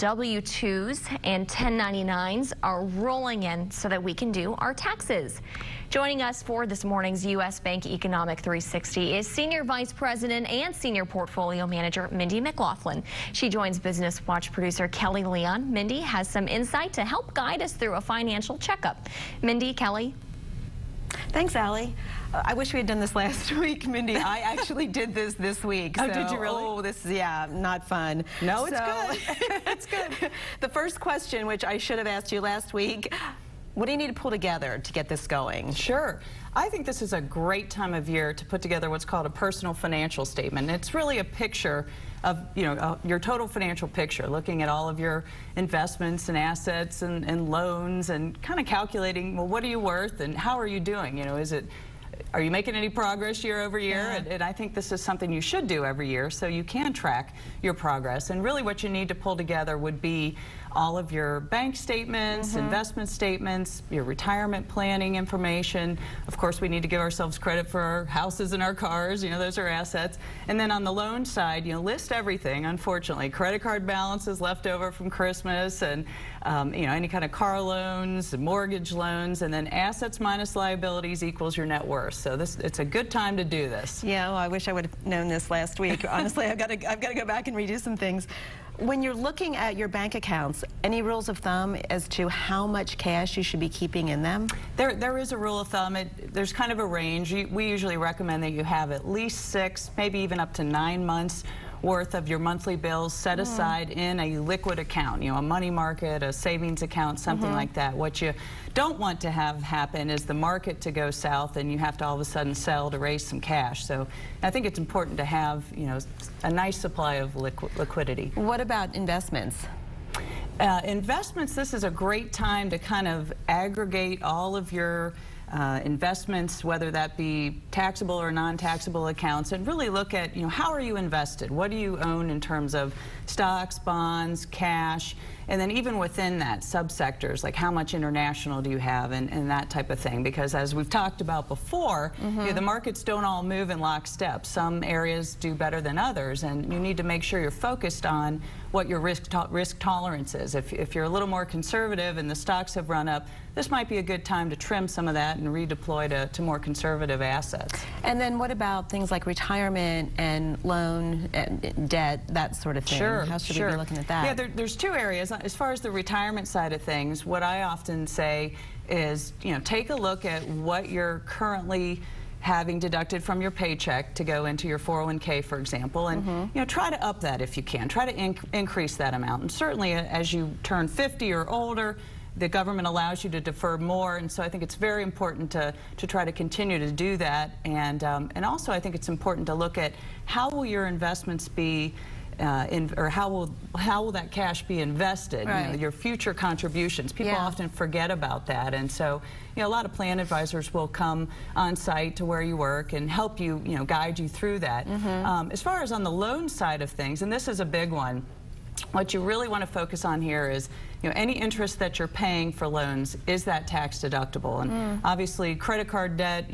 W-2s and 1099s are rolling in so that we can do our taxes. Joining us for this morning's U.S. Bank Economic 360 is Senior Vice President and Senior Portfolio Manager Mindy McLaughlin. She joins Business Watch producer Kelly Leon. Mindy has some insight to help guide us through a financial checkup. Mindy, Kelly. Thanks, Allie. I wish we had done this last week, Mindy. I actually did this week. Oh, did you really? Oh, this is, yeah, not fun. No, it's good. It's good. The first question, which I should have asked you last week, what do you need to pull together to get this going? Sure. I think this is a great time of year to put together what's called a personal financial statement. It's really a picture of, your total financial picture, looking at all of your investments and assets and loans and kind of calculating, well, what are you worth and how are you doing? Are you making any progress year over year? Yeah. And I think this is something you should do every year so you can track your progress. And really what you need to pull together would be all of your bank statements, investment statements, your retirement planning information. Of course, we need to give ourselves credit for our houses and our cars. Those are assets. And then on the loan side, list everything, unfortunately. Credit card balances left over from Christmas and, any kind of car loans, mortgage loans, and then assets minus liabilities equals your net worth. So it's a good time to do this. Yeah, well, I wish I would have known this last week. Honestly, I've got to go back and redo some things. When you're looking at your bank accounts, any rules of thumb as to how much cash you should be keeping in them? There is a rule of thumb. There's kind of a range. We usually recommend that you have at least 6, maybe even up to 9 months worth of your monthly bills set aside in a liquid account, a money market, a savings account, something like that. What you don't want to have happen is the market to go south and you have to all of a sudden sell to raise some cash. So I think it's important to have, a nice supply of liquidity. What about investments? Investments, this is a great time to kind of aggregate all of your investments, whether that be taxable or non-taxable accounts, and really look at, how are you invested? What do you own in terms of stocks, bonds, cash, and then even within that, subsectors, like how much international do you have and that type of thing. Because as we've talked about before, the markets don't all move in lockstep. Some areas do better than others, and you need to make sure you're focused on what your risk tolerance is. If you're a little more conservative and the stocks have run up, this might be a good time to trim some of that and redeploy to more conservative assets. And then what about things like retirement and loan and debt, that sort of thing? Sure. How should we be looking at that? Yeah, there's 2 areas. As far as the retirement side of things, what I often say is, take a look at what you're currently having deducted from your paycheck to go into your 401k, for example, and try to up that if you can. Try to increase that amount. And certainly as you turn 50 or older, the government allows you to defer more, and so I think it's very important to try to continue to do that. And also I think it's important to look at how will your investments be or how will that cash be invested? Right. Your future contributions. People often forget about that, and so a lot of plan advisors will come on site to where you work and help you, guide you through that. As far as on the loan side of things, and this is a big one, what you really want to focus on here is, any interest that you're paying for loans, is that tax deductible? And obviously credit card debt,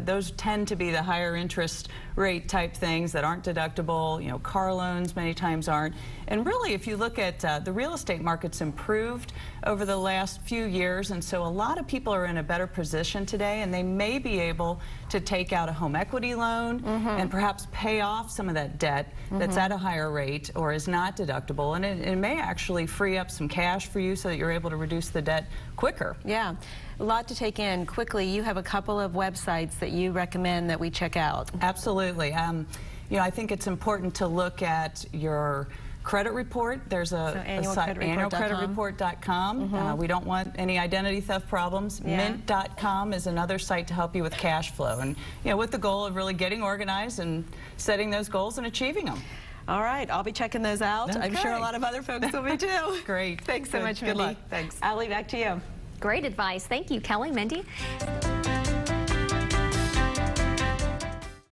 those tend to be the higher interest rate type things that aren't deductible. Car loans many times aren't. And really, if you look at the real estate market's improved over the last few years, and so a lot of people are in a better position today, and they may be able to take out a home equity loan and perhaps pay off some of that debt that's at a higher rate or is not deductible, and it may actually free up some cash for you so that you're able to reduce the debt quicker. Yeah, a lot to take in quickly. You have a couple of websites that you recommend that we check out. Absolutely. I think it's important to look at your credit report. There's a site, annualcreditreport.com. We don't want any identity theft problems. Mint.com is another site to help you with cash flow, and with the goal of really getting organized and setting those goals and achieving them. All right, I'll be checking those out. Okay. I'm sure a lot of other folks will be too. Great. Thanks so much, Mindy. Good luck. Thanks. Allie, back to you. Great advice. Thank you, Kelly. Mindy?